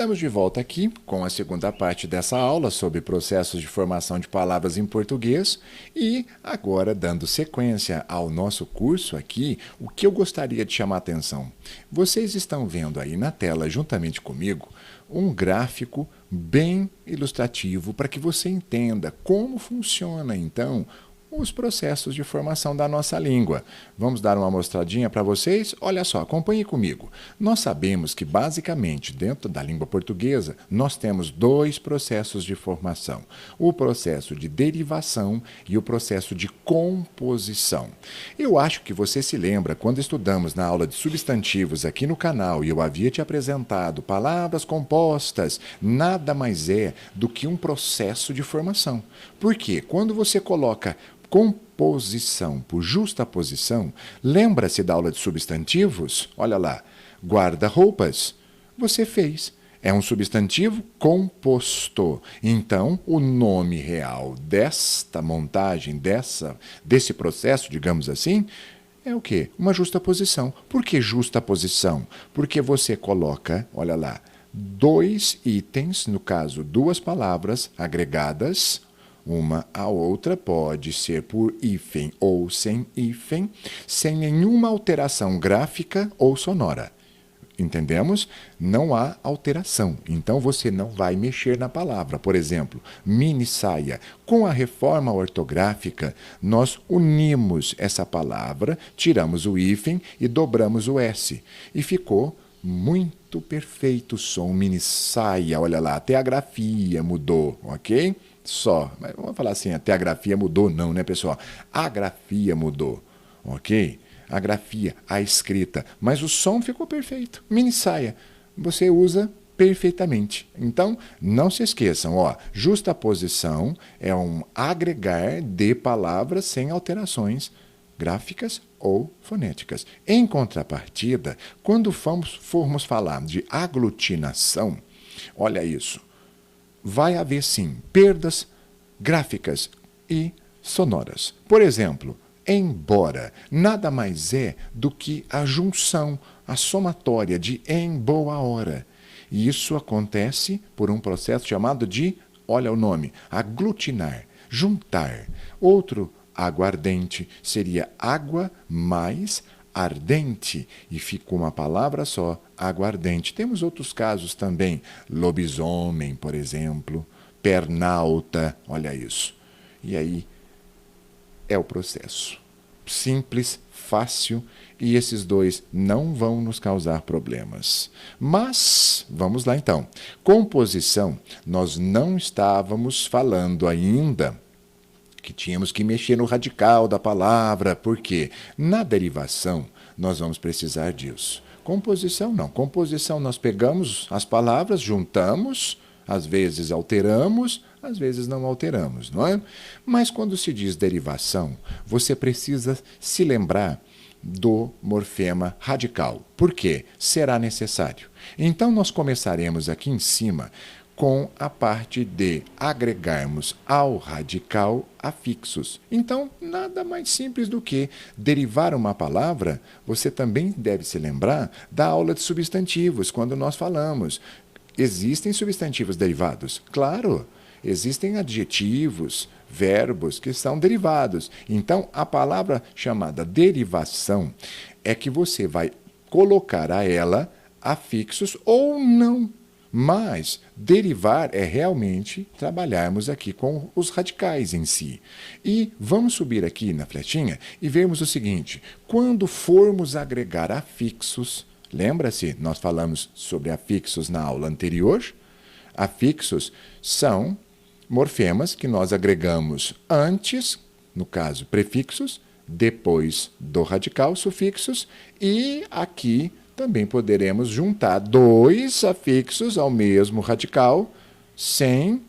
Estamos de volta aqui com a segunda parte dessa aula sobre processos de formação de palavras em português e agora dando sequência ao nosso curso aqui, o que eu gostaria de chamar a atenção. Vocês estão vendo aí na tela, juntamente comigo, um gráfico bem ilustrativo para que você entenda como funciona, então, os processos de formação da nossa língua. Vamos dar uma mostradinha para vocês? Olha só, acompanhe comigo. Nós sabemos que, basicamente, dentro da língua portuguesa, nós temos dois processos de formação. O processo de derivação e o processo de composição. Eu acho que você se lembra, quando estudamos na aula de substantivos aqui no canal, e eu havia te apresentado palavras compostas, nada mais é do que um processo de formação. Por quê? Quando você coloca composição por justaposição, lembra-se da aula de substantivos? Olha lá, guarda-roupas. Você fez. É um substantivo composto. Então, o nome real desta montagem, desse processo, digamos assim, é o quê? Uma justaposição. Por que justaposição? Porque você coloca, olha lá, dois itens, no caso, duas palavras agregadas, uma à outra, pode ser por hífen ou sem hífen, sem nenhuma alteração gráfica ou sonora. Entendemos? Não há alteração. Então, você não vai mexer na palavra. Por exemplo, mini saia. Com a reforma ortográfica, nós unimos essa palavra, tiramos o hífen e dobramos o S. E ficou muito perfeito o som mini saia. Olha lá, até a grafia mudou, ok? Só, mas vamos falar assim, até a grafia mudou, não, né, pessoal? A grafia mudou, ok? A grafia, a escrita, mas o som ficou perfeito. Mini saia, você usa perfeitamente. Então, não se esqueçam, ó, justaposição é um agregar de palavras sem alterações gráficas ou fonéticas. Em contrapartida, quando formos falar de aglutinação, olha isso. Vai haver, sim, perdas gráficas e sonoras. Por exemplo, embora nada mais é do que a junção, a somatória de em boa hora. E isso acontece por um processo chamado de, olha o nome, aglutinar, juntar. Outro aguardente seria água mais ardente, e ficou uma palavra só, aguardente. Temos outros casos também, lobisomem, por exemplo, pernalta, olha isso. E aí é o processo. Simples, fácil, e esses dois não vão nos causar problemas. Mas, vamos lá então. Composição, nós não estávamos falando ainda que tínhamos que mexer no radical da palavra, porque na derivação nós vamos precisar disso. Composição não. Composição nós pegamos as palavras, juntamos, às vezes alteramos, às vezes não alteramos, não é? Mas quando se diz derivação, você precisa se lembrar do morfema radical. Por quê? Será necessário. Então nós começaremos aqui em cima com a parte de agregarmos ao radical afixos. Então, nada mais simples do que derivar uma palavra. Você também deve se lembrar da aula de substantivos, quando nós falamos. Existem substantivos derivados? Claro, existem adjetivos, verbos que são derivados. Então, a palavra chamada derivação é que você vai colocar a ela afixos ou não. Mas derivar é realmente trabalharmos aqui com os radicais em si. E vamos subir aqui na flechinha e vermos o seguinte. Quando formos agregar afixos, lembra-se, nós falamos sobre afixos na aula anterior? Afixos são morfemas que nós agregamos antes, no caso prefixos, depois do radical, sufixos, e aqui também poderemos juntar dois afixos ao mesmo radical sem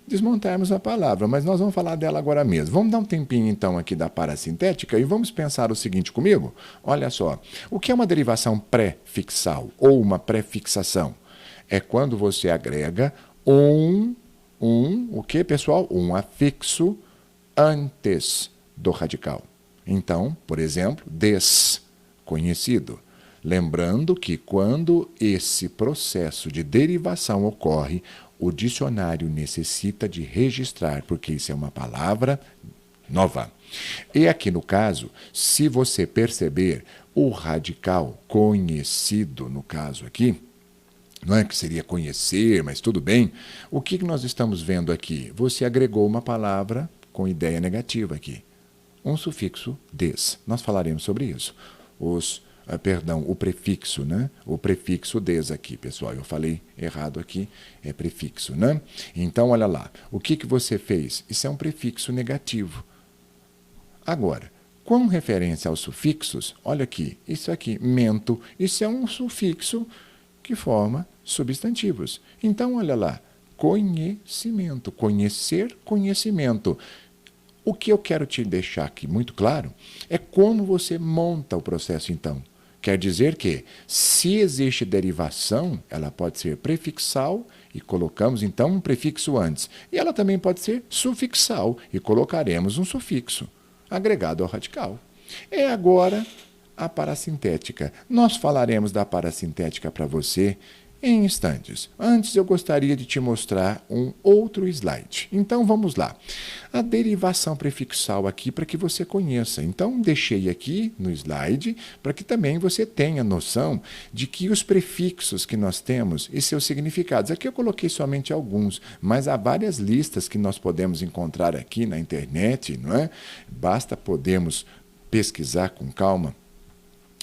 desmontarmos a palavra, mas nós vamos falar dela agora mesmo. Vamos dar um tempinho, então, aqui da parasintética e vamos pensar o seguinte comigo? Olha só, o que é uma derivação prefixal ou uma prefixação? É quando você agrega o que, pessoal? Um afixo antes do radical. Então, por exemplo, desconhecido. Lembrando que quando esse processo de derivação ocorre, o dicionário necessita de registrar, porque isso é uma palavra nova. E aqui no caso, se você perceber, o radical conhecido, no caso aqui, não é que seria conhecer, mas tudo bem. O que nós estamos vendo aqui? Você agregou uma palavra com ideia negativa aqui. Um sufixo des. Nós falaremos sobre isso. O prefixo, né? O prefixo des aqui, pessoal. Eu falei errado aqui, é prefixo, né? Então, olha lá. O que você fez? Isso é um prefixo negativo. Agora, com referência aos sufixos, olha aqui, isso aqui, mento, isso é um sufixo que forma substantivos. Então, olha lá, conhecimento, conhecer, conhecimento. O que eu quero te deixar aqui muito claro é como você monta o processo, então. Quer dizer que, se existe derivação, ela pode ser prefixal, e colocamos, então, um prefixo antes. E ela também pode ser sufixal, e colocaremos um sufixo agregado ao radical. É agora a parasintética. Nós falaremos da parasintética para você em instantes. Antes, eu gostaria de te mostrar um outro slide. Então, vamos lá. A derivação prefixal aqui para que você conheça. Então, deixei aqui no slide para que também você tenha noção de que os prefixos que nós temos e seus significados. Aqui eu coloquei somente alguns, mas há várias listas que nós podemos encontrar aqui na internet, não é? Basta podermos pesquisar com calma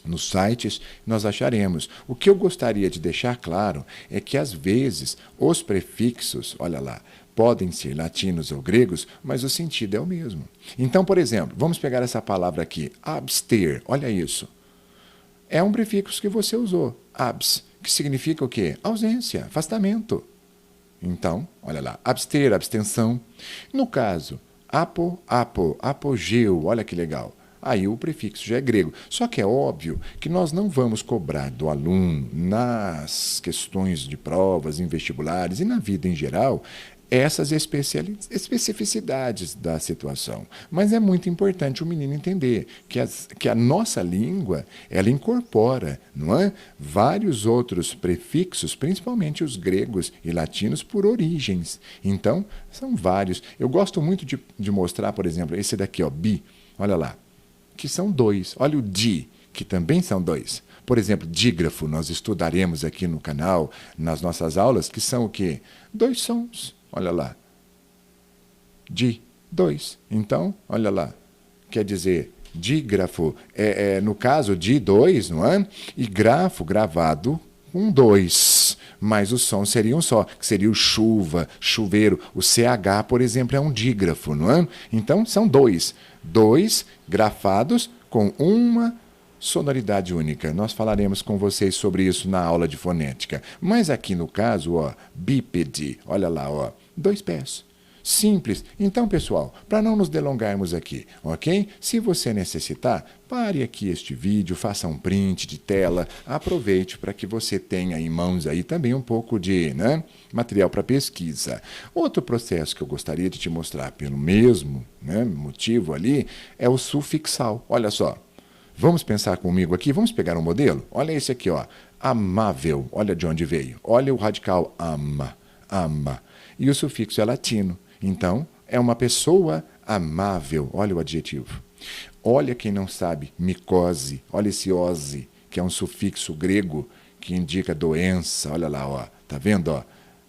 nos sites, nós acharemos. O que eu gostaria de deixar claro é que, às vezes, os prefixos, olha lá, podem ser latinos ou gregos, mas o sentido é o mesmo. Então, por exemplo, vamos pegar essa palavra aqui, abster, olha isso. É um prefixo que você usou, abs, que significa o quê? Ausência, afastamento. Então, olha lá, abster, abstenção. No caso, apogeu, olha que legal. Aí o prefixo já é grego. Só que é óbvio que nós não vamos cobrar do aluno, nas questões de provas, em vestibulares e na vida em geral, essas especificidades da situação. Mas é muito importante o menino entender que a nossa língua, ela incorpora, não é? Vários outros prefixos, principalmente os gregos e latinos, por origens. Então, são vários. Eu gosto muito de mostrar, por exemplo, esse daqui, ó, bi, olha lá, que são dois. Olha o di, que também são dois. Por exemplo, dígrafo, nós estudaremos aqui no canal, nas nossas aulas, que são o quê? Dois sons. Olha lá. Di, dois. Então, olha lá. Quer dizer, dígrafo, no caso, di, dois, não é? E grafo, gravado, com dois. Mas o som seria um só, que seria o chuva, chuveiro. O CH, por exemplo, é um dígrafo, não é? Então, são dois. Dois grafados com uma sonoridade única. Nós falaremos com vocês sobre isso na aula de fonética. Mas aqui no caso, ó, bípede, olha lá, ó, dois pés. Simples. Então, pessoal, para não nos delongarmos aqui, ok? Se você necessitar, pare aqui este vídeo, faça um print de tela, aproveite para que você tenha em mãos aí também um pouco de, né, material para pesquisa. Outro processo que eu gostaria de te mostrar pelo mesmo, né, motivo ali é o sufixal. Olha só. Vamos pensar comigo aqui, vamos pegar um modelo? Olha esse aqui, ó, amável, olha de onde veio. Olha o radical ama, ama. E o sufixo é latino. Então, é uma pessoa amável. Olha o adjetivo. Olha quem não sabe, micose. Olha esse ose, que é um sufixo grego que indica doença. Olha lá, ó. Tá vendo, ó?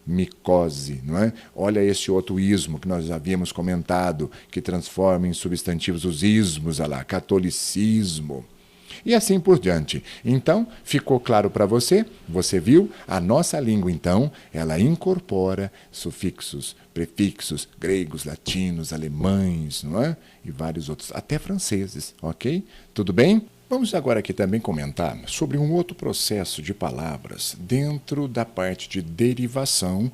Micose, não é? Olha esse outro ismo que nós havíamos comentado, que transforma em substantivos os ismos, olha lá, catolicismo. E assim por diante. Então, ficou claro para você? Você viu? A nossa língua, então, ela incorpora sufixos, prefixos, gregos, latinos, alemães, não é? E vários outros, até franceses, ok? Tudo bem? Vamos agora aqui também comentar sobre um outro processo de palavras dentro da parte de derivação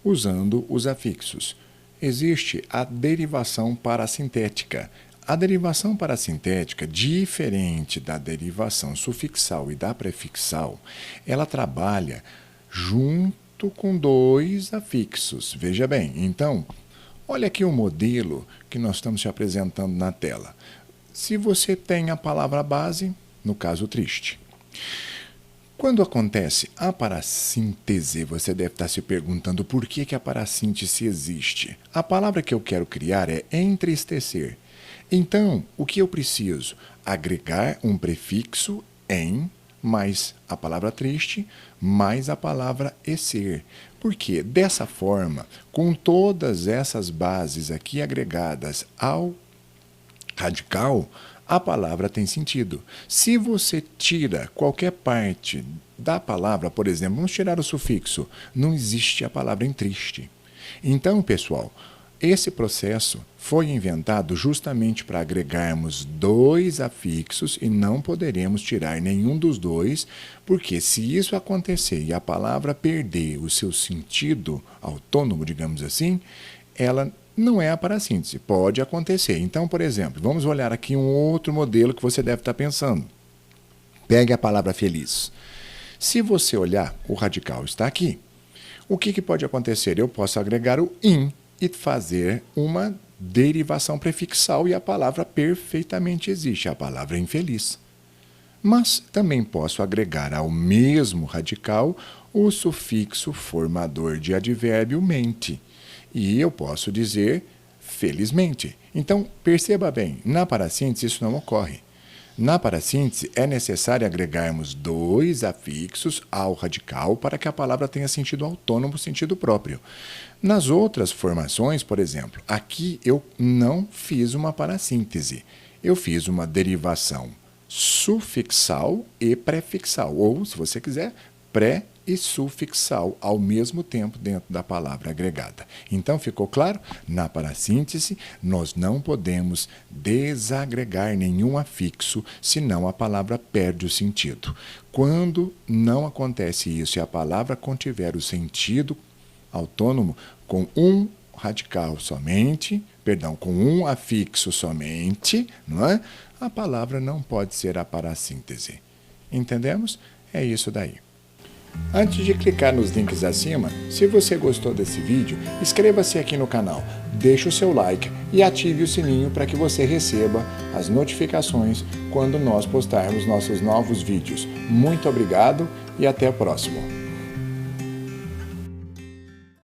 usando os afixos. Existe a derivação parasintética. A derivação parasintética, diferente da derivação sufixal e da prefixal, ela trabalha junto com dois afixos. Veja bem, então, olha aqui o modelo que nós estamos te apresentando na tela. Se você tem a palavra base, no caso triste. Quando acontece a parassíntese, você deve estar se perguntando por que a parassíntese existe. A palavra que eu quero criar é entristecer. Então, o que eu preciso? Agregar um prefixo em, mais a palavra triste, mais a palavra esser. Porque dessa forma, com todas essas bases aqui agregadas ao radical, a palavra tem sentido. Se você tira qualquer parte da palavra, por exemplo, vamos tirar o sufixo, não existe a palavra em triste. Então, pessoal, esse processo foi inventado justamente para agregarmos dois afixos e não poderemos tirar nenhum dos dois, porque se isso acontecer e a palavra perder o seu sentido autônomo, digamos assim, ela não é a parassíntese. Pode acontecer. Então, por exemplo, vamos olhar aqui um outro modelo que você deve estar pensando. Pegue a palavra feliz. Se você olhar, o radical está aqui. O que pode acontecer? Eu posso agregar o in e fazer uma derivação prefixal e a palavra perfeitamente existe, a palavra infeliz. Mas também posso agregar ao mesmo radical o sufixo formador de advérbio mente. E eu posso dizer felizmente. Então, perceba bem, na parassíntese isso não ocorre. Na parassíntese é necessário agregarmos dois afixos ao radical para que a palavra tenha sentido autônomo, sentido próprio. Nas outras formações, por exemplo, aqui eu não fiz uma parassíntese. Eu fiz uma derivação sufixal e prefixal, ou, se você quiser, pré e sufixal ao mesmo tempo dentro da palavra agregada. Então, ficou claro? Na parassíntese, nós não podemos desagregar nenhum afixo, senão a palavra perde o sentido. Quando não acontece isso e a palavra contiver o sentido autônomo com um radical somente, com um afixo somente, não é? A palavra não pode ser a parassíntese. Entendemos? É isso daí. Antes de clicar nos links acima, se você gostou desse vídeo, inscreva-se aqui no canal, deixe o seu like e ative o sininho para que você receba as notificações quando nós postarmos nossos novos vídeos. Muito obrigado e até o próximo.